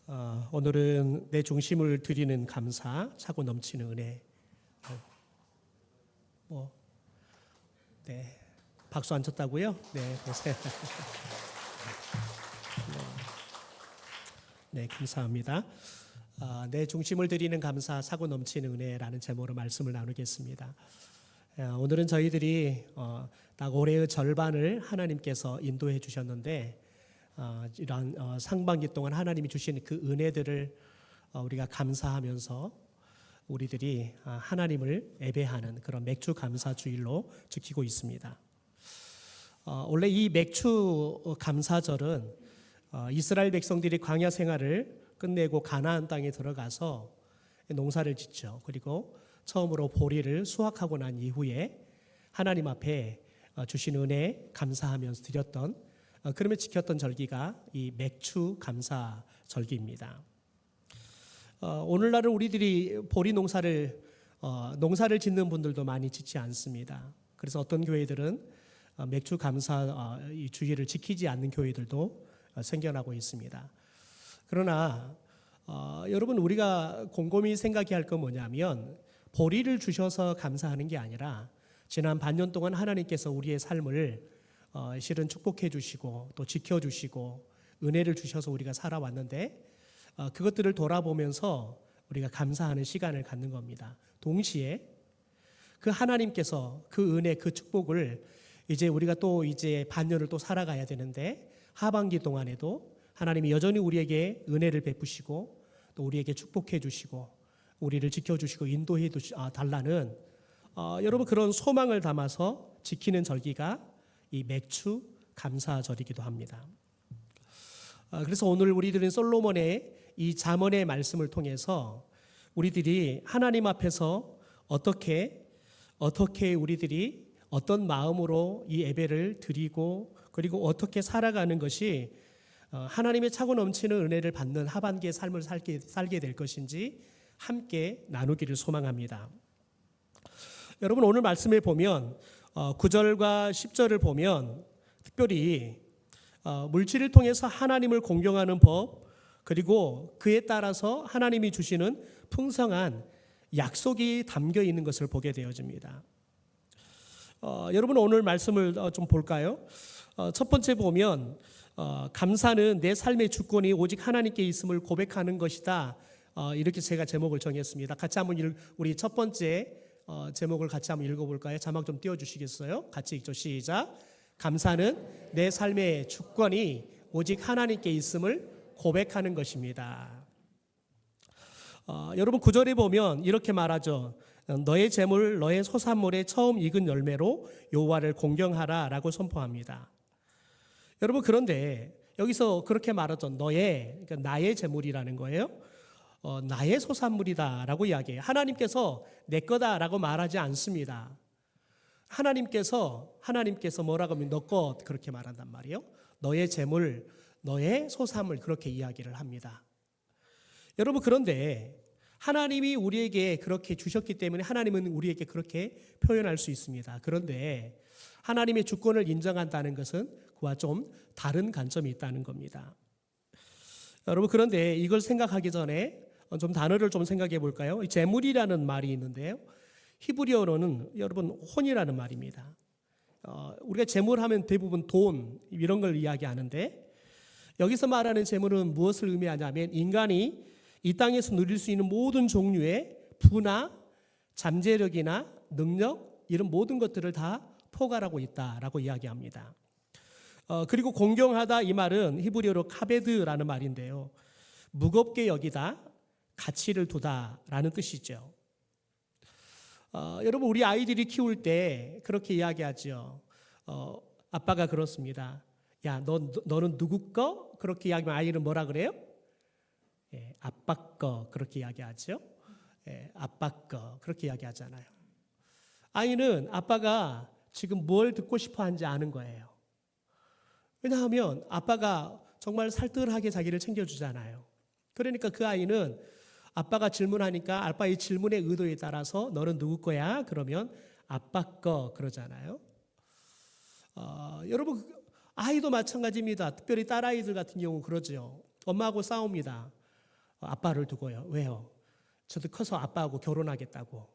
오늘은 내 중심을 드리는 감사, 차고 넘치는 은혜. 네, 박수 안 쳤다고요? 네, 보세요. 네, 감사합니다. 내 중심을 드리는 감사, 차고 넘치는 은혜라는 제목으로 말씀을 나누겠습니다. 오늘은 저희들이 딱 올해의 절반을 하나님께서 인도해 주셨는데 이러한 상반기 동안 하나님이 주신 그 은혜들을 우리가 감사하면서 우리들이 하나님을 예배하는 그런 맥주 감사 주일로 지키고 있습니다. 원래 이 맥주 감사절은 이스라엘 백성들이 광야 생활을 끝내고 가나안 땅에 들어가서 농사를 짓죠. 그리고 처음으로 보리를 수확하고 난 이후에 하나님 앞에 주신 은혜 감사하면서 드렸던 그러면 지켰던 절기가 이 맥주 감사 절기입니다. 오늘날은 우리들이 보리 농사를 짓는 분들도 많이 짓지 않습니다. 그래서 어떤 교회들은 맥주 감사 이 주의를 지키지 않는 교회들도 생겨나고 있습니다. 그러나 여러분, 우리가 곰곰이 생각해야 할 건 뭐냐면 보리를 주셔서 감사하는 게 아니라 지난 반년 동안 하나님께서 우리의 삶을 실은 축복해 주시고 또 지켜주시고 은혜를 주셔서 우리가 살아왔는데 그것들을 돌아보면서 우리가 감사하는 시간을 갖는 겁니다. 동시에 그 하나님께서 그 은혜, 그 축복을 이제 우리가 또 이제 반년을 또 살아가야 되는데 하반기 동안에도 하나님이 여전히 우리에게 은혜를 베푸시고 또 우리에게 축복해 주시고 우리를 지켜주시고 인도해 달라는 여러분 그런 소망을 담아서 지키는 절기가 이 맥주 감사절이기도 합니다. 그래서 오늘 우리들은 솔로몬의 이 잠언의 말씀을 통해서 우리들이 하나님 앞에서 어떻게 우리들이 어떤 마음으로 이 예배를 드리고 그리고 어떻게 살아가는 것이 하나님의 차고 넘치는 은혜를 받는 하반기의 삶을 살게 될 것인지 함께 나누기를 소망합니다. 여러분, 오늘 말씀에 보면 9절과 10절을 보면 특별히 물질을 통해서 하나님을 공경하는 법 그리고 그에 따라서 하나님이 주시는 풍성한 약속이 담겨 있는 것을 보게 되어집니다. 여러분, 오늘 말씀을 좀 볼까요? 첫 번째 보면 감사는 내 삶의 주권이 오직 하나님께 있음을 고백하는 것이다. 이렇게 제가 제목을 정했습니다. 같이 한번 우리 첫 번째 제목을 같이 한번 읽어볼까요? 자막 좀 띄워주시겠어요? 같이 읽죠. 시작. 감사는 내 삶의 주권이 오직 하나님께 있음을 고백하는 것입니다. 여러분 9절에 보면 이렇게 말하죠. 너의 재물, 너의 소산물의 처음 익은 열매로 여호와를 공경하라 라고 선포합니다. 여러분, 그런데 여기서 그렇게 말하죠. 그러니까 나의 재물이라는 거예요. 나의 소산물이다라고 이야기해요. 하나님께서 내 거다라고 말하지 않습니다. 하나님께서 뭐라고 하면 너 것 그렇게 말한단 말이에요. 너의 재물, 너의 소산물 그렇게 이야기를 합니다. 여러분, 그런데 하나님이 우리에게 그렇게 주셨기 때문에 하나님은 우리에게 그렇게 표현할 수 있습니다. 그런데 하나님의 주권을 인정한다는 것은 그와 좀 다른 관점이 있다는 겁니다. 여러분, 그런데 이걸 생각하기 전에 좀 단어를 좀 생각해 볼까요? 재물이라는 말이 있는데요. 히브리어로는 여러분 혼이라는 말입니다. 우리가 재물하면 대부분 돈 이런 걸 이야기하는데 여기서 말하는 재물은 무엇을 의미하냐면 인간이 이 땅에서 누릴 수 있는 모든 종류의 부나 잠재력이나 능력 이런 모든 것들을 다 포괄하고 있다라고 이야기합니다. 그리고 공경하다 이 말은 히브리어로 카베드라는 말인데요. 무겁게 여기다, 가치를 두다라는 뜻이죠. 여러분, 우리 아이들이 키울 때 그렇게 이야기하죠. 아빠가 그렇습니다. 야, 너는 누구 거? 그렇게 이야기하면 아이는 뭐라 그래요? 아빠 거 그렇게 이야기하죠. 아빠 거 그렇게 이야기하잖아요. 아이는 아빠가 지금 뭘 듣고 싶어 하는지 아는 거예요. 왜냐하면 아빠가 정말 살뜰하게 자기를 챙겨주잖아요. 그러니까 그 아이는 아빠가 질문하니까 아빠의 질문의 의도에 따라서 너는 누구 거야? 그러면 아빠 거 그러잖아요. 여러분, 아이도 마찬가지입니다. 특별히 딸아이들 같은 경우 그러죠. 엄마하고 싸웁니다. 아빠를 두고요. 왜요? 저도 커서 아빠하고 결혼하겠다고.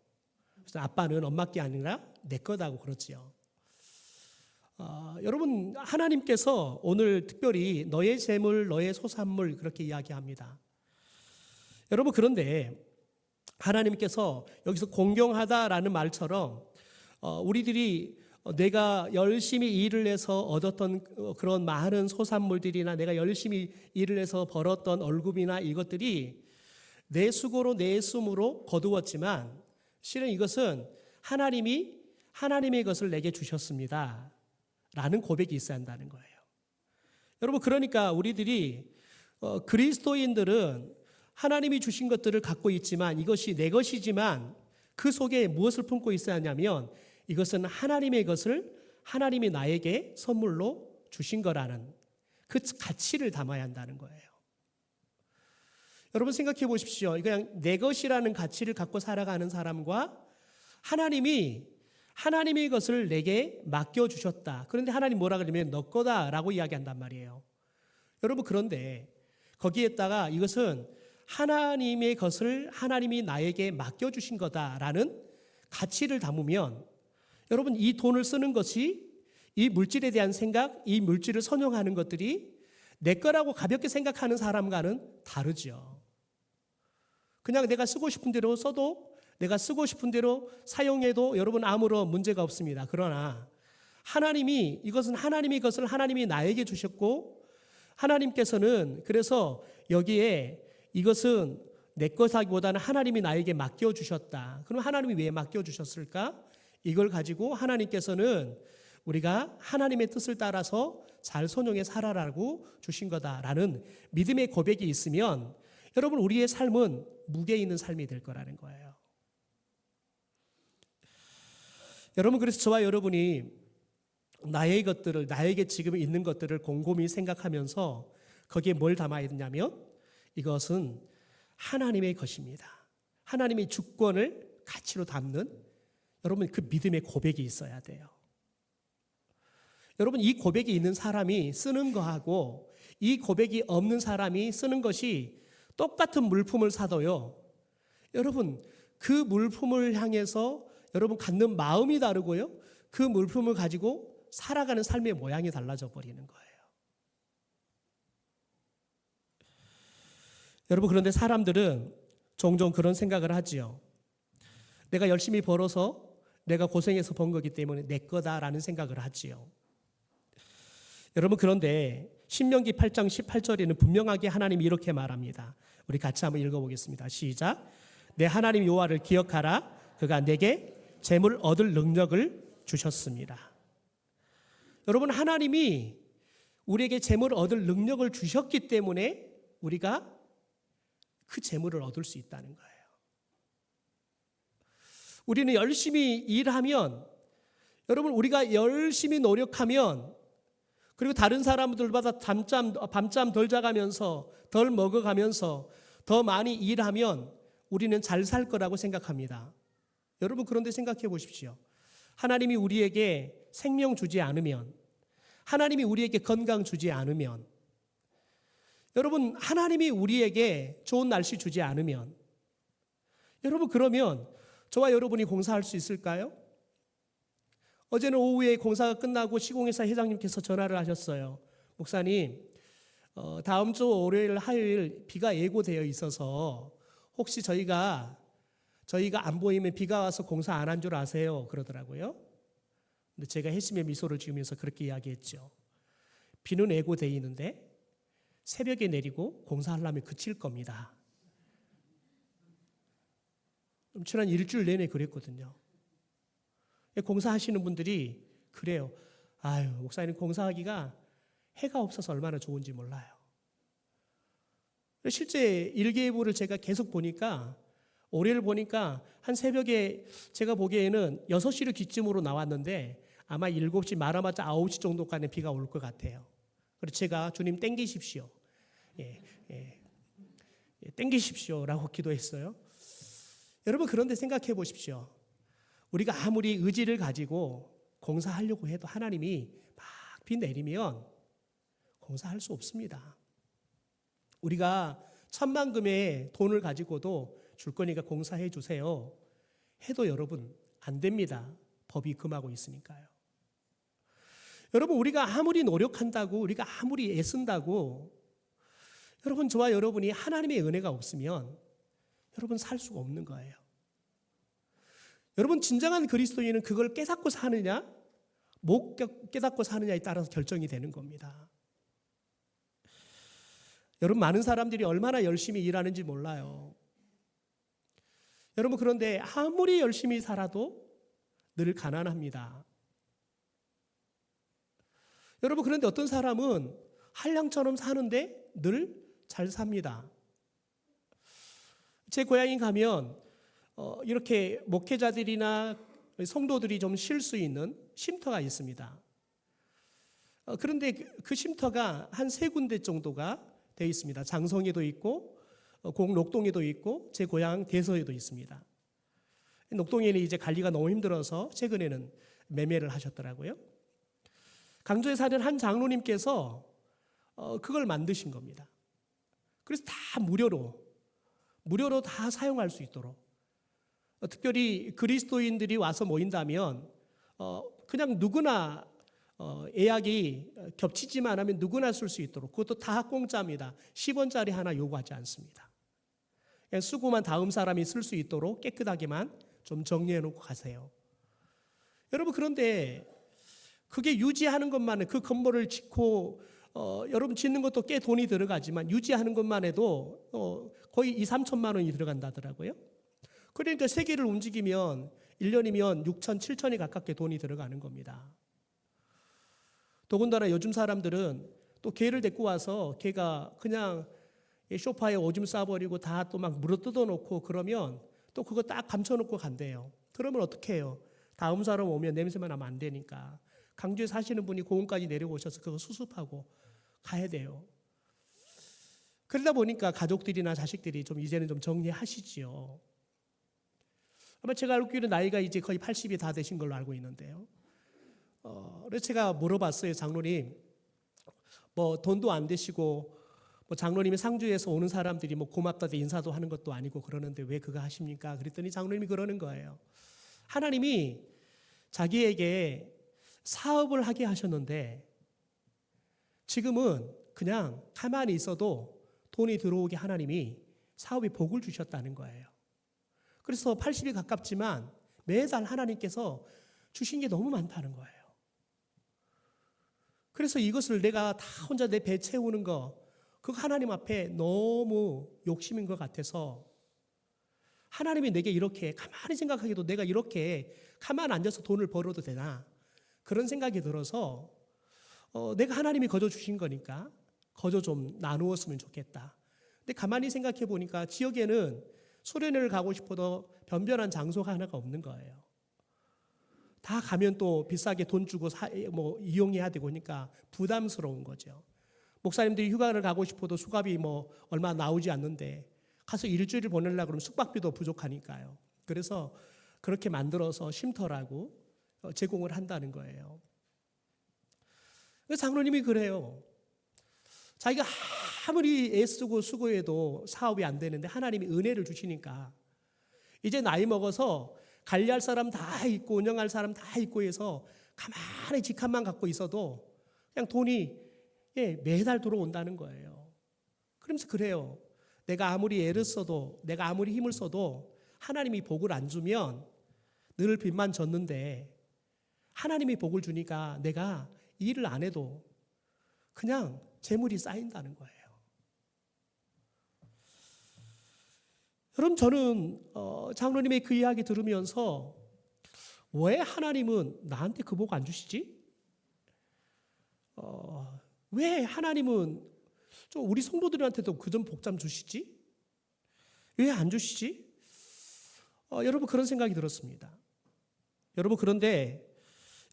그래서 아빠는 엄마께 아니라 내 거다고 그러지요. 여러분, 하나님께서 오늘 특별히 너의 재물, 너의 소산물 그렇게 이야기합니다. 여러분, 그런데 하나님께서 여기서 공경하다라는 말처럼 우리들이 내가 열심히 일을 해서 얻었던 그런 많은 소산물들이나 내가 열심히 일을 해서 벌었던 월급이나 이것들이 내 수고로 내 숨으로 거두었지만 실은 이것은 하나님이 하나님의 것을 내게 주셨습니다 라는 고백이 있어야 한다는 거예요. 여러분, 그러니까 우리들이 그리스도인들은 하나님이 주신 것들을 갖고 있지만 이것이 내 것이지만 그 속에 무엇을 품고 있어야 하냐면 이것은 하나님의 것을 하나님이 나에게 선물로 주신 거라는 그 가치를 담아야 한다는 거예요. 여러분, 생각해 보십시오. 그냥 내 것이라는 가치를 갖고 살아가는 사람과 하나님이 하나님의 것을 내게 맡겨주셨다. 그런데 하나님 뭐라 그러면 너 거다라고 이야기한단 말이에요. 여러분, 그런데 거기에다가 이것은 하나님의 것을 하나님이 나에게 맡겨주신 거다라는 가치를 담으면 여러분, 이 돈을 쓰는 것이 이 물질에 대한 생각, 이 물질을 선용하는 것들이 내 거라고 가볍게 생각하는 사람과는 다르죠. 그냥 내가 쓰고 싶은 대로 써도 내가 쓰고 싶은 대로 사용해도 여러분 아무런 문제가 없습니다. 그러나 하나님이 이것은 하나님의 것을 하나님이 나에게 주셨고 하나님께서는 그래서 여기에 이것은 내 것하기보다는 하나님이 나에게 맡겨주셨다. 그럼 하나님이 왜 맡겨주셨을까? 이걸 가지고 하나님께서는 우리가 하나님의 뜻을 따라서 잘 선용해 살아라고 주신 거다라는 믿음의 고백이 있으면 여러분 우리의 삶은 무게 있는 삶이 될 거라는 거예요. 여러분, 그래서 저와 여러분이 나의 것들을 나에게 지금 있는 것들을 곰곰이 생각하면서 거기에 뭘 담아야 되냐면 이것은 하나님의 것입니다. 하나님의 주권을 가치로 담는 여러분 그 믿음의 고백이 있어야 돼요. 여러분, 이 고백이 있는 사람이 쓰는 거하고 이 고백이 없는 사람이 쓰는 것이 똑같은 물품을 사도요. 여러분, 그 물품을 향해서 여러분 갖는 마음이 다르고요. 그 물품을 가지고 살아가는 삶의 모양이 달라져 버리는 거예요. 여러분, 그런데 사람들은 종종 그런 생각을 하지요. 내가 열심히 벌어서 내가 고생해서 번 거기 때문에 내 거다라는 생각을 하지요. 여러분, 그런데 신명기 8장 18절에는 분명하게 하나님이 이렇게 말합니다. 우리 같이 한번 읽어보겠습니다. 시작. 내 하나님 여호와를 기억하라. 그가 내게 재물 얻을 능력을 주셨습니다. 여러분, 하나님이 우리에게 재물을 얻을 능력을 주셨기 때문에 우리가 그 재물을 얻을 수 있다는 거예요. 우리는 열심히 일하면 여러분 우리가 열심히 노력하면 그리고 다른 사람들보다 밤잠 덜 자가면서 덜 먹어가면서 더 많이 일하면 우리는 잘 살 거라고 생각합니다. 여러분, 그런데 생각해 보십시오. 하나님이 우리에게 생명 주지 않으면 하나님이 우리에게 건강 주지 않으면 여러분 하나님이 우리에게 좋은 날씨 주지 않으면 여러분 그러면 저와 여러분이 공사할 수 있을까요? 어제는 오후에 공사가 끝나고 시공회사 회장님께서 전화를 하셨어요. 목사님, 다음 주 월요일, 화요일 비가 예고되어 있어서 혹시 저희가 안 보이면 비가 와서 공사 안 한 줄 아세요? 그러더라고요. 근데 제가 회심의 미소를 지으면서 그렇게 이야기했죠. 비는 예고되어 있는데 새벽에 내리고 공사하려면 그칠 겁니다. 지난 일주일 내내 그랬거든요. 공사하시는 분들이 그래요. 아유, 목사님 공사하기가 해가 없어서 얼마나 좋은지 몰라요. 실제 일기예보를 제가 계속 보니까 올해를 보니까 한 새벽에 제가 보기에는 6시를 기점으로 나왔는데 아마 7시 말아맞자 9시 정도까지 비가 올 것 같아요. 그래서 제가 주님 땡기십시오. 땡기십시오라고 기도했어요. 여러분, 그런데 생각해 보십시오. 우리가 아무리 의지를 가지고 공사하려고 해도 하나님이 막 비 내리면 공사할 수 없습니다. 우리가 천만금의 돈을 가지고도 줄 거니까 공사해 주세요 해도 여러분 안 됩니다. 법이 금하고 있으니까요. 여러분, 우리가 아무리 노력한다고, 우리가 아무리 애쓴다고, 여러분, 저와 여러분이 하나님의 은혜가 없으면 여러분 살 수가 없는 거예요. 여러분, 진정한 그리스도인은 그걸 깨닫고 사느냐, 못 깨닫고 사느냐에 따라서 결정이 되는 겁니다. 여러분, 많은 사람들이 얼마나 열심히 일하는지 몰라요. 여러분, 그런데 아무리 열심히 살아도 늘 가난합니다. 여러분, 그런데 어떤 사람은 한량처럼 사는데 늘 잘 삽니다. 제 고향에 가면 이렇게 목회자들이나 성도들이 좀 쉴 수 있는 쉼터가 있습니다. 그런데 그 쉼터가 한 3군데 정도가 되어 있습니다. 장성에도 있고 공록동에도 있고 제 고향 대서에도 있습니다. 녹동에는 이제 관리가 너무 힘들어서 최근에는 매매를 하셨더라고요. 강조에 사는 한 장로님께서 그걸 만드신 겁니다. 그래서 다 무료로 다 사용할 수 있도록, 특별히 그리스도인들이 와서 모인다면 그냥 누구나 예약이 겹치지만 하면 누구나 쓸 수 있도록, 그것도 다 공짜입니다. 10원짜리 하나 요구하지 않습니다. 그냥 쓰고만 다음 사람이 쓸 수 있도록 깨끗하게만 좀 정리해 놓고 가세요. 여러분, 그런데 그게 유지하는 것만은, 그 건물을 짓고 여러분 짓는 것도 꽤 돈이 들어가지만 유지하는 것만 해도 거의 2-3천만 원이 들어간다더라고요. 그러니까 세계를 움직이면 1년이면 6천, 7천이 가깝게 돈이 들어가는 겁니다. 더군다나 요즘 사람들은 또 개를 데리고 와서 개가 그냥 소파에 오줌 싸버리고 다 또 막 물어 뜯어놓고 그러면 또 그거 딱 감춰놓고 간대요. 그러면 어떻게 해요? 다음 사람 오면 냄새만 나면 안 되니까 강주에 사시는 분이 공원까지 내려오셔서 그거 수습하고 가야 돼요. 그러다 보니까 가족들이나 자식들이 좀 이제는 좀 정리하시지요. 아마 제가 알기로는 나이가 이제 거의 80이 다 되신 걸로 알고 있는데요. 그래서 제가 물어봤어요. 장로님, 뭐 돈도 안 되시고 뭐 장로님이 상주에서 오는 사람들이 뭐 고맙다고 인사도 하는 것도 아니고 그러는데 왜 그거 하십니까? 그랬더니 장로님이 그러는 거예요. 하나님이 자기에게 사업을 하게 하셨는데 지금은 그냥 가만히 있어도 돈이 들어오게 하나님이 사업에 복을 주셨다는 거예요. 그래서 80이 가깝지만 매달 하나님께서 주신 게 너무 많다는 거예요. 그래서 이것을 내가 다 혼자 내 배 채우는 거, 그거 하나님 앞에 너무 욕심인 것 같아서 하나님이 내게 이렇게 가만히 생각하기도 내가 이렇게 가만히 앉아서 돈을 벌어도 되나, 그런 생각이 들어서 내가 하나님이 거저 주신 거니까 거저 좀 나누었으면 좋겠다. 근데 가만히 생각해 보니까 지역에는 수련회를 가고 싶어도 변변한 장소가 하나가 없는 거예요. 다 가면 또 비싸게 돈 주고 이용해야 되고 하니까 부담스러운 거죠. 목사님들이 휴가를 가고 싶어도 숙박비 뭐 얼마 나오지 않는데 가서 일주일을 보내려고 그러면 숙박비도 부족하니까요. 그래서 그렇게 만들어서 쉼터라고 제공을 한다는 거예요. 장로님이 그래요. 자기가 아무리 애쓰고 수고해도 사업이 안 되는데 하나님이 은혜를 주시니까 이제 나이 먹어서 관리할 사람 다 있고 운영할 사람 다 있고 해서 가만히 직함만 갖고 있어도 그냥 돈이 매달 들어온다는 거예요. 그러면서 그래요. 내가 아무리 애를 써도, 내가 아무리 힘을 써도 하나님이 복을 안 주면 늘 빚만 졌는데 하나님이 복을 주니까 내가 일을 안 해도 그냥 재물이 쌓인다는 거예요. 여러분, 저는 장로님의 그 이야기 들으면서 왜 하나님은 나한테 그 복 안 주시지? 왜 하나님은 좀 우리 성도들한테도 그 좀 복 좀 주시지? 왜 안 주시지? 여러분, 그런 생각이 들었습니다. 여러분, 그런데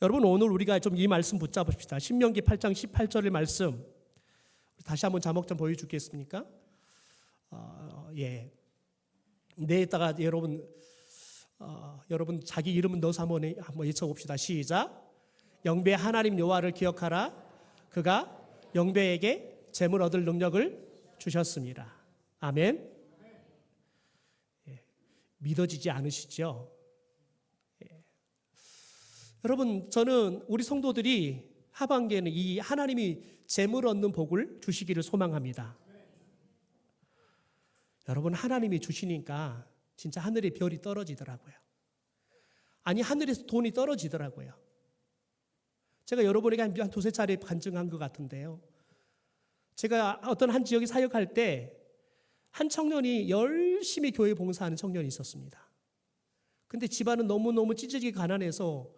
여러분, 오늘 우리가 좀 이 말씀 붙잡읍시다. 신명기 8장 18절의 말씀 다시 한번 자막 좀 보여주겠습니까? 내에다가 여러분 자기 이름은 넣어서 한번 외쳐봅시다. 시작. 영배 하나님 여호와를 기억하라. 그가 영배에게 재물 얻을 능력을 주셨습니다. 아멘. 믿어지지 않으시죠? 여러분, 저는 우리 성도들이 하반기에는 이 하나님이 재물 얻는 복을 주시기를 소망합니다. 여러분, 하나님이 주시니까 진짜 하늘에 별이 떨어지더라고요. 아니, 하늘에서 돈이 떨어지더라고요. 제가 여러분에게 한 두세 차례 간증한 것 같은데요. 제가 어떤 한 지역에 사역할 때 한 청년이 열심히 교회 봉사하는 청년이 있었습니다. 근데 집안은 너무너무 찢어지게 가난해서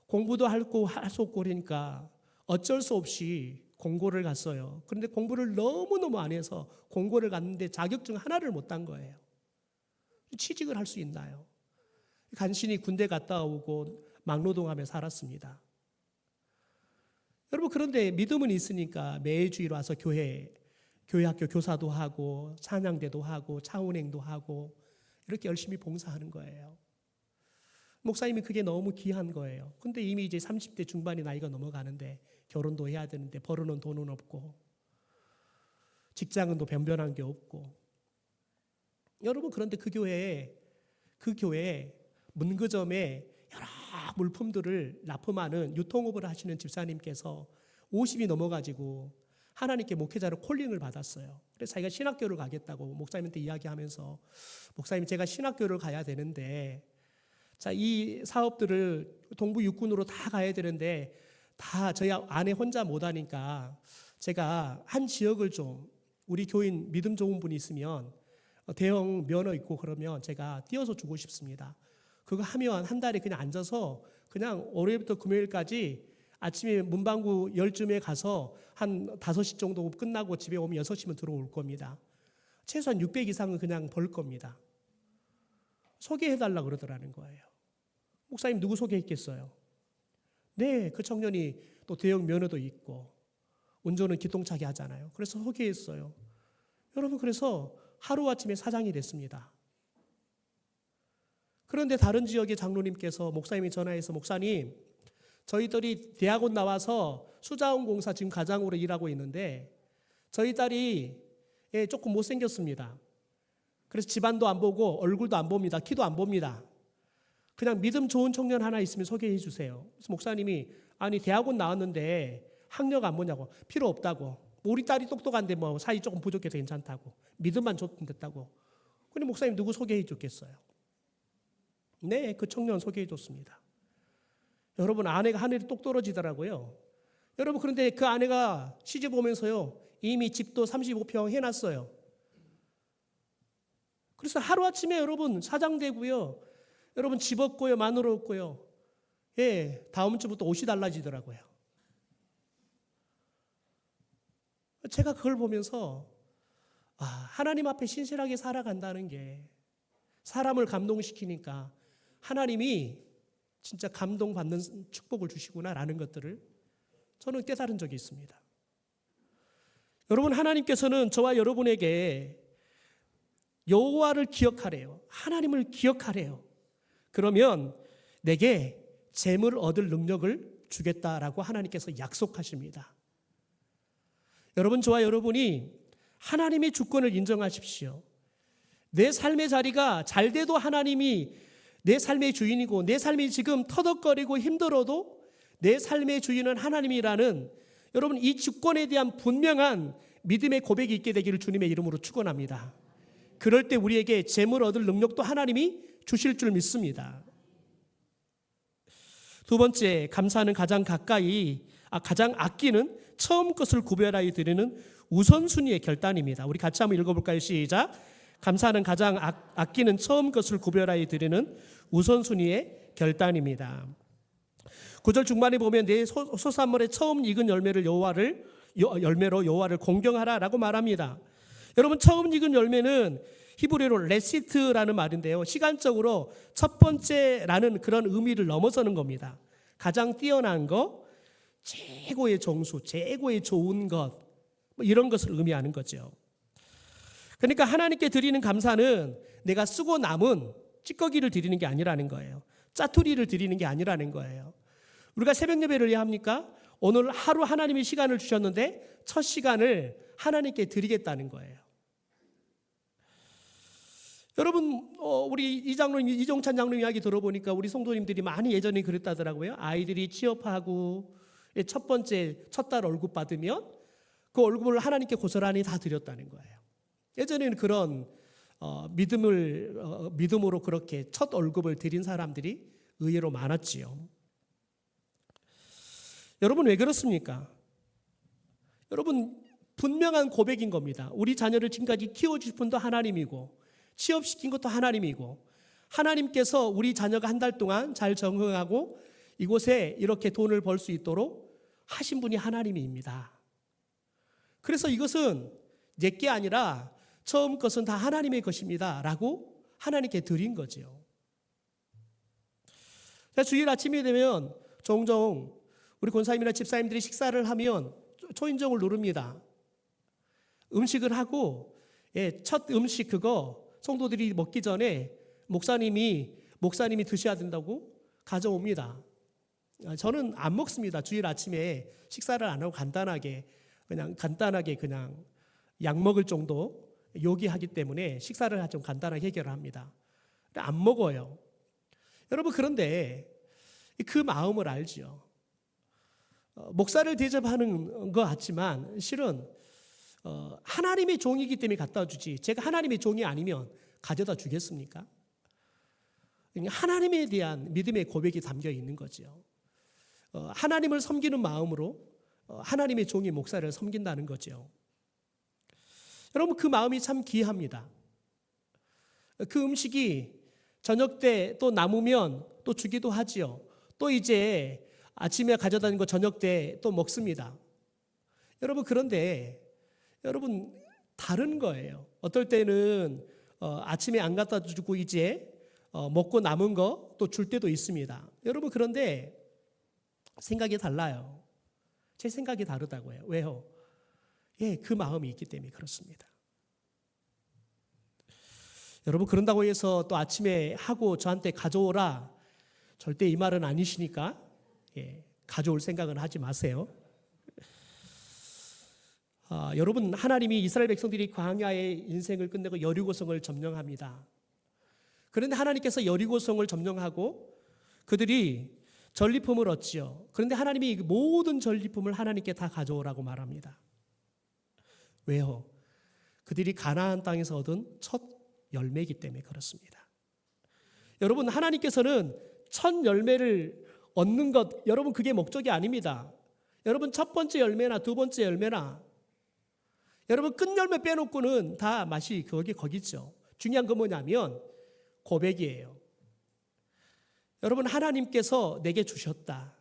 공부도 할 수 없고 그러니까 어쩔 수 없이 공고를 갔어요. 그런데 공부를 너무너무 안 해서 공고를 갔는데 자격증 하나를 못 딴 거예요. 취직을 할 수 있나요? 간신히 군대 갔다 오고 막노동하며 살았습니다. 여러분, 그런데 믿음은 있으니까 매주일 와서 교회 학교 교사도 하고 찬양대도 하고 차운행도 하고 이렇게 열심히 봉사하는 거예요. 목사님이 그게 너무 귀한 거예요. 근데 이미 이제 30대 중반의 나이가 넘어가는데 결혼도 해야 되는데 벌어놓은 돈은 없고 직장은 또 변변한 게 없고. 여러분, 그런데 그 교회에 문구점에 여러 물품들을 납품하는 유통업을 하시는 집사님께서 50이 넘어가지고 하나님께 목회자로 콜링을 받았어요. 그래서 자기가 신학교를 가겠다고 목사님한테 이야기하면서, 목사님, 제가 신학교를 가야 되는데 자, 이 사업들을 동부 육군으로 다 가야 되는데 다 저희 아내 혼자 못 하니까 제가 한 지역을 좀, 우리 교인 믿음 좋은 분이 있으면 대형 면허 있고 그러면 제가 띄워서 주고 싶습니다. 그거 하면 한 달에 그냥 앉아서 그냥 월요일부터 금요일까지 아침에 문방구 10쯤에 가서 한 5시 정도 끝나고 집에 오면 6시면 들어올 겁니다. 최소한 600 이상은 그냥 벌 겁니다. 소개해달라고 그러더라는 거예요. 목사님, 누구 소개했겠어요? 네, 그 청년이 또 대형 면허도 있고 운전은 기똥차게 하잖아요. 그래서 소개했어요. 여러분, 그래서 하루아침에 사장이 됐습니다. 그런데 다른 지역의 장로님께서 목사님이 전화해서, 목사님, 저희들이 대학원 나와서 수자원공사 지금 가장으로 일하고 있는데 저희 딸이 조금 못생겼습니다. 그래서 집안도 안 보고 얼굴도 안 봅니다. 키도 안 봅니다. 그냥 믿음 좋은 청년 하나 있으면 소개해 주세요. 그래서 목사님이, 아니, 대학원 나왔는데 학력 안 보냐고. 필요 없다고. 우리 딸이 똑똑한데 뭐 사이 조금 부족해서 괜찮다고. 믿음만 좋으면 됐다고. 근데 목사님, 누구 소개해 줬겠어요? 네, 그 청년 소개해 줬습니다. 여러분, 아내가 하늘이 똑 떨어지더라고요. 여러분, 그런데 그 아내가 시집 오면서요, 이미 집도 35평 해놨어요. 그래서 하루아침에 여러분 사장 되고요, 여러분 집 얻고요, 마누라 얻고요. 예, 다음 주부터 옷이 달라지더라고요. 제가 그걸 보면서 하나님 앞에 신실하게 살아간다는 게 사람을 감동시키니까 하나님이 진짜 감동받는 축복을 주시구나라는 것들을 저는 깨달은 적이 있습니다. 여러분, 하나님께서는 저와 여러분에게 여호와를 기억하래요. 하나님을 기억하래요. 그러면 내게 재물을 얻을 능력을 주겠다라고 하나님께서 약속하십니다. 여러분, 저와 여러분이 하나님의 주권을 인정하십시오. 내 삶의 자리가 잘 돼도 하나님이 내 삶의 주인이고, 내 삶이 지금 터덕거리고 힘들어도 내 삶의 주인은 하나님이라는, 여러분, 이 주권에 대한 분명한 믿음의 고백이 있게 되기를 주님의 이름으로 축원합니다. 그럴 때 우리에게 재물 얻을 능력도 하나님이 주실 줄 믿습니다. 두 번째, 감사는 가장 아끼는 처음 것을 구별하여 드리는 우선순위의 결단입니다. 우리 같이 한번 읽어볼까요? 시작. 감사는 가장 아끼는 처음 것을 구별하여 드리는 우선순위의 결단입니다. 9절 중반에 보면 내 소산물의 처음 익은 열매로 여호와를 공경하라라고 말합니다. 여러분, 처음 익은 열매는 히브리어로 레시트라는 말인데요, 시간적으로 첫 번째라는 그런 의미를 넘어서는 겁니다. 가장 뛰어난 것, 최고의 정수, 최고의 좋은 것, 이런 것을 의미하는 거죠. 그러니까 하나님께 드리는 감사는 내가 쓰고 남은 찌꺼기를 드리는 게 아니라는 거예요. 짜투리를 드리는 게 아니라는 거예요. 우리가 새벽 예배를 왜 합니까? 오늘 하루 하나님이 시간을 주셨는데 첫 시간을 하나님께 드리겠다는 거예요. 여러분 우리 이종찬 장로님 이야기 들어보니까 우리 성도님들이 많이 예전에 그랬다더라고요. 아이들이 취업하고 첫 달 월급 받으면 그 월급을 하나님께 고스란히 다 드렸다는 거예요. 예전에는 그런 믿음으로 그렇게 첫 월급을 드린 사람들이 의외로 많았지요. 여러분 왜 그렇습니까? 여러분 분명한 고백인 겁니다. 우리 자녀를 지금까지 키워주신 분도 하나님이고 취업시킨 것도 하나님이고 하나님께서 우리 자녀가 한 달 동안 잘 적응하고 이곳에 이렇게 돈을 벌 수 있도록 하신 분이 하나님입니다. 그래서 이것은 내게 아니라 처음 것은 다 하나님의 것입니다 라고 하나님께 드린 거죠. 주일 아침이 되면 종종 우리 권사님이나 집사님들이 식사를 하면 초인종을 누릅니다. 음식을 하고 첫 음식 그거 성도들이 먹기 전에 목사님이 드셔야 된다고 가져옵니다. 저는 안 먹습니다. 주일 아침에 식사를 안 하고 간단하게 그냥 약 먹을 정도 요기하기 때문에 식사를 좀 간단하게 해결합니다. 안 먹어요. 여러분 그런데 그 마음을 알죠. 목사를 대접하는 것 같지만 실은 하나님의 종이기 때문에 갖다 주지 제가 하나님의 종이 아니면 가져다 주겠습니까? 하나님에 대한 믿음의 고백이 담겨 있는 거죠. 하나님을 섬기는 마음으로 하나님의 종이 목사를 섬긴다는 거죠. 여러분 그 마음이 참 귀합니다. 그 음식이 저녁 때 또 남으면 또 주기도 하지요. 또 이제 아침에 가져다닌 거 저녁 때 또 먹습니다. 여러분 그런데 여러분 다른 거예요. 어떨 때는 아침에 안 갖다 주고 이제 먹고 남은 거 또 줄 때도 있습니다. 여러분 그런데 생각이 달라요. 제 생각이 다르다고요. 왜요? 그 마음이 있기 때문에 그렇습니다. 여러분 그런다고 해서 또 아침에 하고 저한테 가져오라 절대 이 말은 아니시니까 가져올 생각은 하지 마세요. 여러분 하나님이 이스라엘 백성들이 광야의 인생을 끝내고 여리고성을 점령합니다. 그런데 하나님께서 여리고성을 점령하고 그들이 전리품을 얻지요. 그런데 하나님이 모든 전리품을 하나님께 다 가져오라고 말합니다. 왜요? 그들이 가나안 땅에서 얻은 첫 열매이기 때문에 그렇습니다. 여러분 하나님께서는 첫 열매를 얻는 것 여러분 그게 목적이 아닙니다. 여러분 첫 번째 열매나 두 번째 열매나 여러분 끝열매 빼놓고는 다 맛이 거기죠. 중요한 건 뭐냐면 고백이에요. 여러분 하나님께서 내게 주셨다.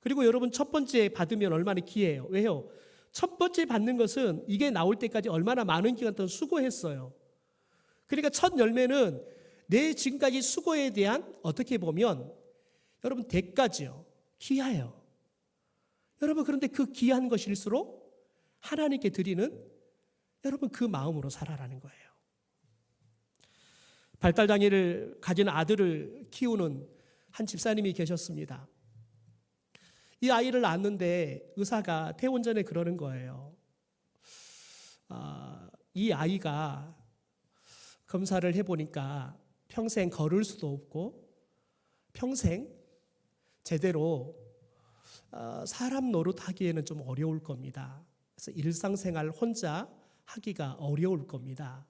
그리고 여러분 첫 번째 받으면 얼마나 귀해요. 왜요? 첫 번째 받는 것은 이게 나올 때까지 얼마나 많은 기간 동안 수고했어요. 그러니까 첫 열매는 내 지금까지 수고에 대한 어떻게 보면 여러분 대가지요. 귀해요. 여러분 그런데 그 귀한 것일수록 하나님께 드리는 여러분 그 마음으로 살아라는 거예요. 발달장애를 가진 아들을 키우는 한 집사님이 계셨습니다. 이 아이를 낳았는데 의사가 퇴원 전에 그러는 거예요. 이 아이가 검사를 해보니까 평생 걸을 수도 없고 평생 제대로 사람 노릇하기에는 좀 어려울 겁니다. 그래서 일상생활 혼자 하기가 어려울 겁니다.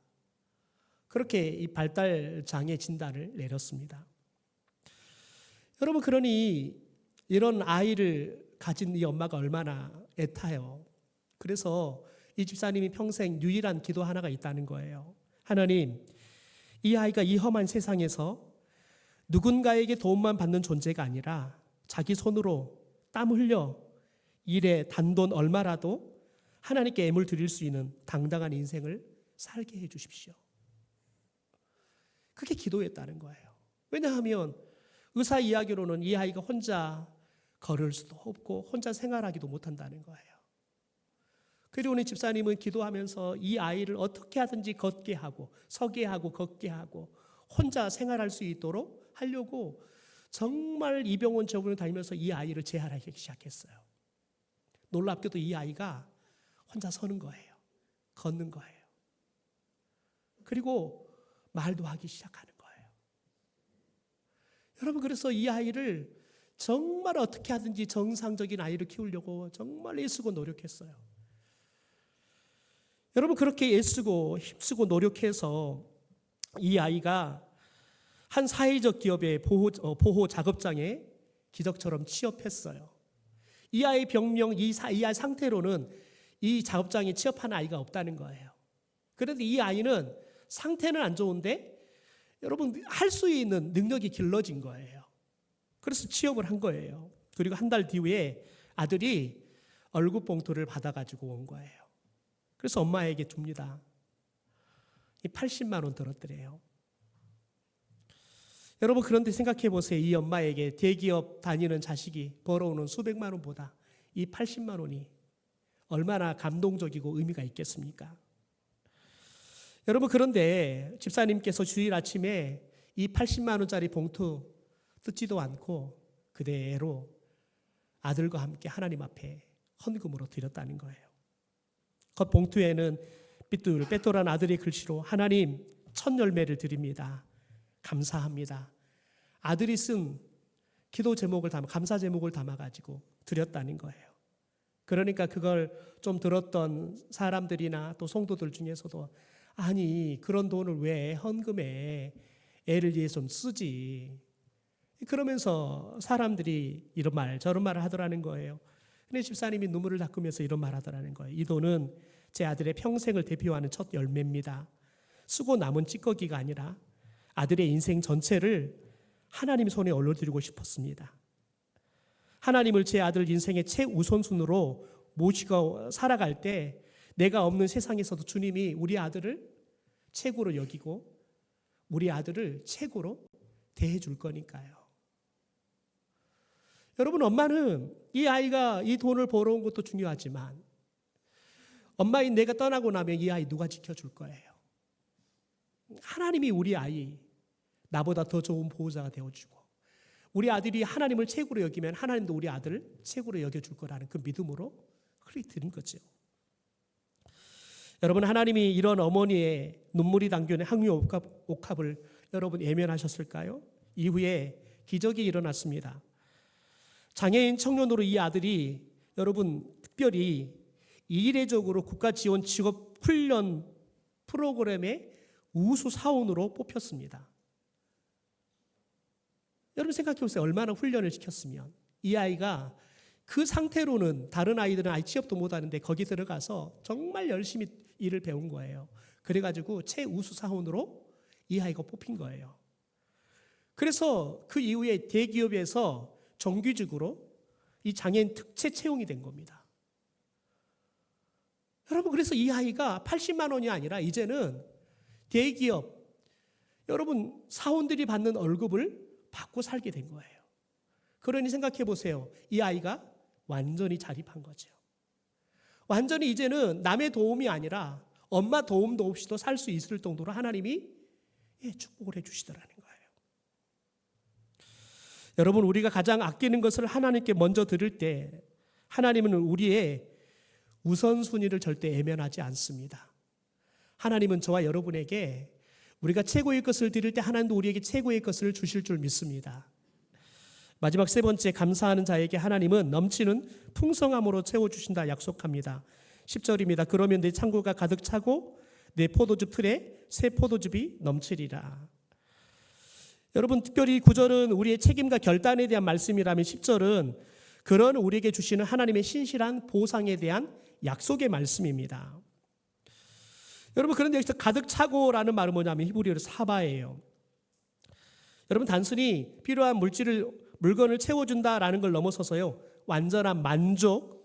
그렇게 이 발달장애 진단을 내렸습니다. 여러분 그러니 이런 아이를 가진 이 엄마가 얼마나 애타요. 그래서 이 집사님이 평생 유일한 기도 하나가 있다는 거예요. 하나님, 이 아이가 이 험한 세상에서 누군가에게 도움만 받는 존재가 아니라 자기 손으로 땀 흘려 일에 단돈 얼마라도 하나님께 애물 드릴 수 있는 당당한 인생을 살게 해 주십시오. 그게 기도했다는 거예요. 왜냐하면 의사 이야기로는 이 아이가 혼자 걸을 수도 없고 혼자 생활하기도 못한다는 거예요. 그리고 우리 집사님은 기도하면서 이 아이를 어떻게 하든지 걷게 하고 서게 하고 걷게 하고 혼자 생활할 수 있도록 하려고 정말 이병원 저병원 다니면서 이 아이를 재활하기 시작했어요. 놀랍게도 이 아이가 혼자 서는 거예요. 걷는 거예요. 그리고 말도 하기 시작하는 거예요. 여러분, 그래서 이 아이를 정말 어떻게 하든지 정상적인 아이를 키우려고 정말 애쓰고 노력했어요. 여러분, 그렇게 애쓰고 힘쓰고 노력해서 이 아이가 한 사회적 기업의 보호 작업장에 기적처럼 취업했어요. 이 아이 병명, 이 아이 상태로는 이 작업장에 취업하는 아이가 없다는 거예요. 그런데 이 아이는 상태는 안 좋은데 여러분, 할 수 있는 능력이 길러진 거예요. 그래서 취업을 한 거예요. 그리고 한 달 뒤에 아들이 월급 봉투를 받아가지고 온 거예요. 그래서 엄마에게 줍니다. 이 80만 원 들었더래요. 여러분, 그런데 생각해 보세요. 이 엄마에게 대기업 다니는 자식이 벌어오는 수백만 원보다 이 80만 원이 얼마나 감동적이고 의미가 있겠습니까? 여러분, 그런데 집사님께서 주일 아침에 이 80만 원짜리 봉투 뜯지도 않고 그대로 아들과 함께 하나님 앞에 헌금으로 드렸다는 거예요. 그 봉투에는 삐뚤빼뚤한 아들의 글씨로 하나님 첫 열매를 드립니다. 감사합니다. 아들이 쓴 기도 제목을 담아, 감사 제목을 담아가지고 드렸다는 거예요. 그러니까 그걸 좀 들었던 사람들이나 또 성도들 중에서도 아니, 그런 돈을 왜 헌금에 애를 위해 좀 쓰지? 그러면서 사람들이 이런 말 저런 말을 하더라는 거예요. 근데 집사님이 눈물을 닦으면서 이런 말 하더라는 거예요. 이 돈은 제 아들의 평생을 대표하는 첫 열매입니다. 쓰고 남은 찌꺼기가 아니라 아들의 인생 전체를 하나님 손에 올려드리고 싶었습니다. 하나님을 제 아들 인생의 최우선순으로 모시고 살아갈 때 내가 없는 세상에서도 주님이 우리 아들을 최고로 여기고 우리 아들을 최고로 대해 줄 거니까요. 여러분, 엄마는 이 아이가 이 돈을 벌어온 것도 중요하지만 엄마인 내가 떠나고 나면 이 아이 누가 지켜줄 거예요? 하나님이 우리 아이 나보다 더 좋은 보호자가 되어주고 우리 아들이 하나님을 최고로 여기면 하나님도 우리 아들을 최고로 여겨줄 거라는 그 믿음으로 그렇게 드린 거죠. 여러분, 하나님이 이런 어머니의 눈물이 담겨있는 항유 옥합을 여러분 예면하셨을까요? 이후에 기적이 일어났습니다. 장애인 청년으로 이 아들이 여러분 특별히 이례적으로 국가지원 직업훈련 프로그램의 우수 사원으로 뽑혔습니다. 여러분 생각해 보세요. 얼마나 훈련을 시켰으면 이 아이가 그 상태로는 다른 아이들은 아예 취업도 못하는데 거기 들어가서 정말 열심히 일을 배운 거예요. 그래가지고 최우수 사원으로 이 아이가 뽑힌 거예요. 그래서 그 이후에 대기업에서 정규직으로 이 장애인 특채 채용이 된 겁니다. 여러분, 그래서 이 아이가 80만 원이 아니라 이제는 대기업 여러분 사원들이 받는 월급을 받고 살게 된 거예요. 그러니 생각해 보세요. 이 아이가 완전히 자립한 거죠. 완전히 이제는 남의 도움이 아니라 엄마 도움도 없이도 살 수 있을 정도로 하나님이 축복을 해주시더라는 거예요. 여러분, 우리가 가장 아끼는 것을 하나님께 먼저 드릴 때 하나님은 우리의 우선순위를 절대 애면하지 않습니다. 하나님은 저와 여러분에게 우리가 최고의 것을 드릴 때 하나님도 우리에게 최고의 것을 주실 줄 믿습니다. 마지막 세 번째, 감사하는 자에게 하나님은 넘치는 풍성함으로 채워주신다 약속합니다. 10절입니다. 그러면 내 창고가 가득 차고 내 포도즙 틀에 새 포도즙이 넘치리라. 여러분, 특별히 9절은 우리의 책임과 결단에 대한 말씀이라면 10절은 그런 우리에게 주시는 하나님의 신실한 보상에 대한 약속의 말씀입니다. 여러분, 그런데 여기서 가득 차고라는 말은 뭐냐면 히브리어로 사바예요. 여러분, 단순히 필요한 물건을 채워준다라는 걸 넘어서서요, 완전한 만족,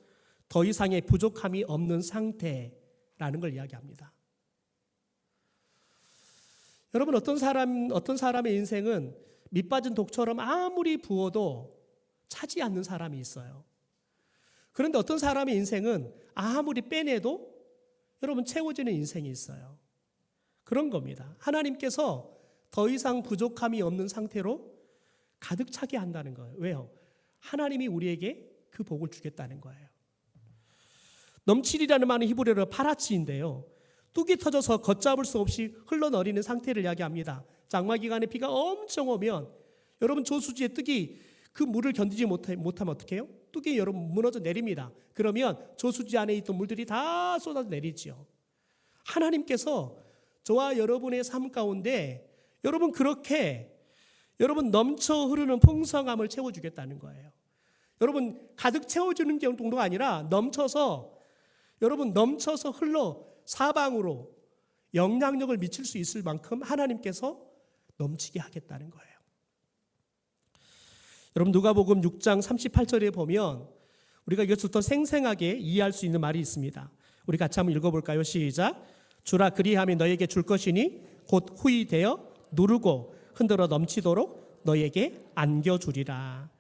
더 이상의 부족함이 없는 상태라는 걸 이야기합니다. 여러분, 어떤 사람의 인생은 밑빠진 독처럼 아무리 부어도 차지 않는 사람이 있어요. 그런데 어떤 사람의 인생은 아무리 빼내도 여러분 채워지는 인생이 있어요. 그런 겁니다. 하나님께서 더 이상 부족함이 없는 상태로 가득 차게 한다는 거예요. 왜요? 하나님이 우리에게 그 복을 주겠다는 거예요. 넘치리라는 말은 히브리어로 파라치인데요. 뚝이 터져서 걷잡을 수 없이 흘러내리는 상태를 이야기합니다. 장마 기간에 비가 엄청 오면 여러분 저수지의 뚝이 그 물을 견디지 못하면 어떻게 해요? 뚝이 여러분 무너져 내립니다. 그러면 저수지 안에 있던 물들이 다 쏟아져 내리지요. 하나님께서 저와 여러분의 삶 가운데 여러분 그렇게 여러분 넘쳐 흐르는 풍성함을 채워주겠다는 거예요. 여러분 가득 채워주는 정도가 아니라 여러분 넘쳐서 흘러 사방으로 영향력을 미칠 수 있을 만큼 하나님께서 넘치게 하겠다는 거예요. 여러분 누가복음 6장 38절에 보면 우리가 이것을 더 생생하게 이해할 수 있는 말이 있습니다. 우리 같이 한번 읽어볼까요? 시작. 주라 그리하면 너에게 줄 것이니 곧 후히 되어 누르고 흔들어 넘치도록 너에게 안겨주리라.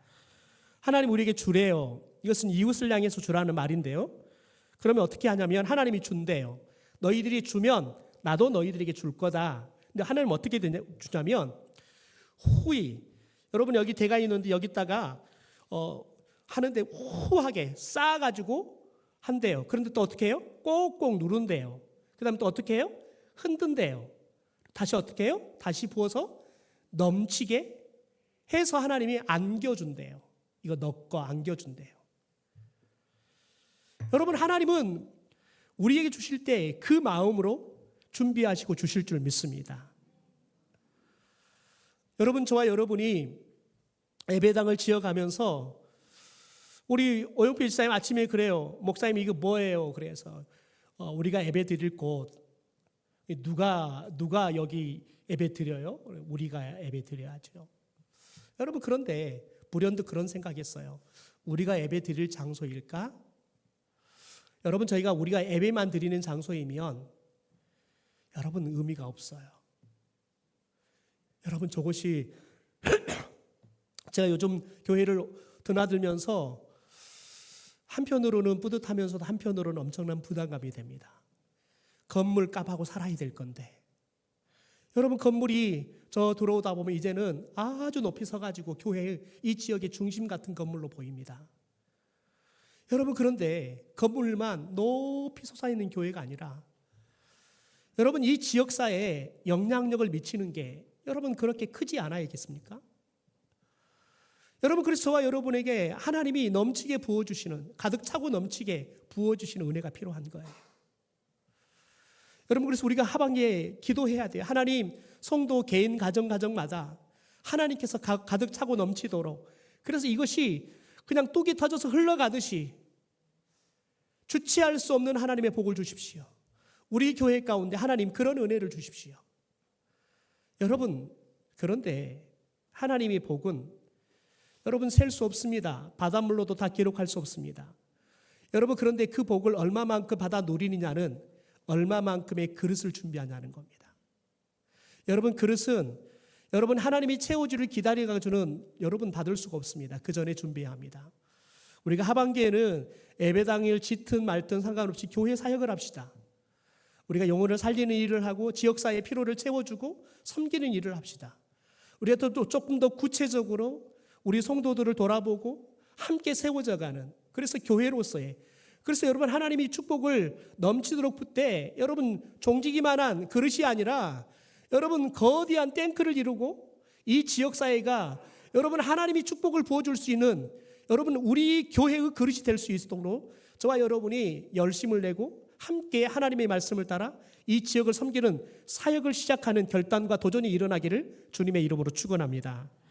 하나님 우리에게 주래요. 이것은 이웃을 향해서 주라는 말인데요. 그러면 어떻게 하냐면 하나님이 준대요. 너희들이 주면 나도 너희들에게 줄 거다. 근데 하나님 어떻게 주냐면 후히 여러분 여기 대가 있는데 여기다가 하는데 후하게 쌓아가지고 한대요. 그런데 또 어떻게 해요? 꼭꼭 누른대요. 그 다음에 또 어떻게 해요? 흔든대요. 다시 어떻게 해요? 다시 부어서 넘치게 해서 하나님이 안겨준대요. 이거 넣고 안겨준대요. 여러분 하나님은 우리에게 주실 때 그 마음으로 준비하시고 주실 줄 믿습니다. 여러분 저와 여러분이 예배당을 지어가면서 우리 오영필 집사님 아침에 그래요. 목사님 이거 뭐예요? 그래서 우리가 예배 드릴 곳 누가 여기 예배 드려요? 우리가 예배 드려야죠. 여러분 그런데 불현듯 그런 생각했어요. 우리가 예배 드릴 장소일까? 여러분 우리가 예배만 드리는 장소이면 여러분 의미가 없어요. 여러분 저것이 제가 요즘 교회를 드나들면서 한편으로는 뿌듯하면서도 한편으로는 엄청난 부담감이 됩니다. 건물값하고 살아야 될 건데 여러분 건물이 저 들어오다 보면 이제는 아주 높이 서가지고 교회의 이 지역의 중심 같은 건물로 보입니다. 여러분 그런데 건물만 높이 솟아있는 교회가 아니라 여러분 이 지역사회에 영향력을 미치는 게 여러분 그렇게 크지 않아야겠습니까? 여러분 그래서 저와 여러분에게 하나님이 넘치게 부어주시는 가득 차고 넘치게 부어주시는 은혜가 필요한 거예요. 여러분 그래서 우리가 하반기에 기도해야 돼요. 하나님 성도 개인 가정마다 하나님께서 가득 차고 넘치도록 그래서 이것이 그냥 뚝이 터져서 흘러가듯이 주체할 수 없는 하나님의 복을 주십시오. 우리 교회 가운데 하나님 그런 은혜를 주십시오. 여러분 그런데 하나님의 복은 여러분 셀 수 없습니다. 바닷물로도 다 기록할 수 없습니다. 여러분 그런데 그 복을 얼마만큼 받아 누리느냐는 얼마만큼의 그릇을 준비하냐는 겁니다. 여러분 그릇은 여러분 하나님이 채워주를 기다려가지고는 여러분 받을 수가 없습니다. 그 전에 준비해야 합니다. 우리가 하반기에는 예배당일 짓든 말든 상관없이 교회 사역을 합시다. 우리가 영혼을 살리는 일을 하고 지역사회의 필요를 채워주고 섬기는 일을 합시다. 우리가 또 조금 더 구체적으로 우리 성도들을 돌아보고 함께 세워져가는 그래서 교회로서의 그래서 여러분 하나님이 축복을 넘치도록 붓되 여러분 종지기만한 그릇이 아니라 여러분 거대한 탱크를 이루고 이 지역사회가 여러분 하나님이 축복을 부어줄 수 있는 여러분 우리 교회의 그릇이 될 수 있도록 저와 여러분이 열심을 내고 함께 하나님의 말씀을 따라 이 지역을 섬기는 사역을 시작하는 결단과 도전이 일어나기를 주님의 이름으로 축원합니다.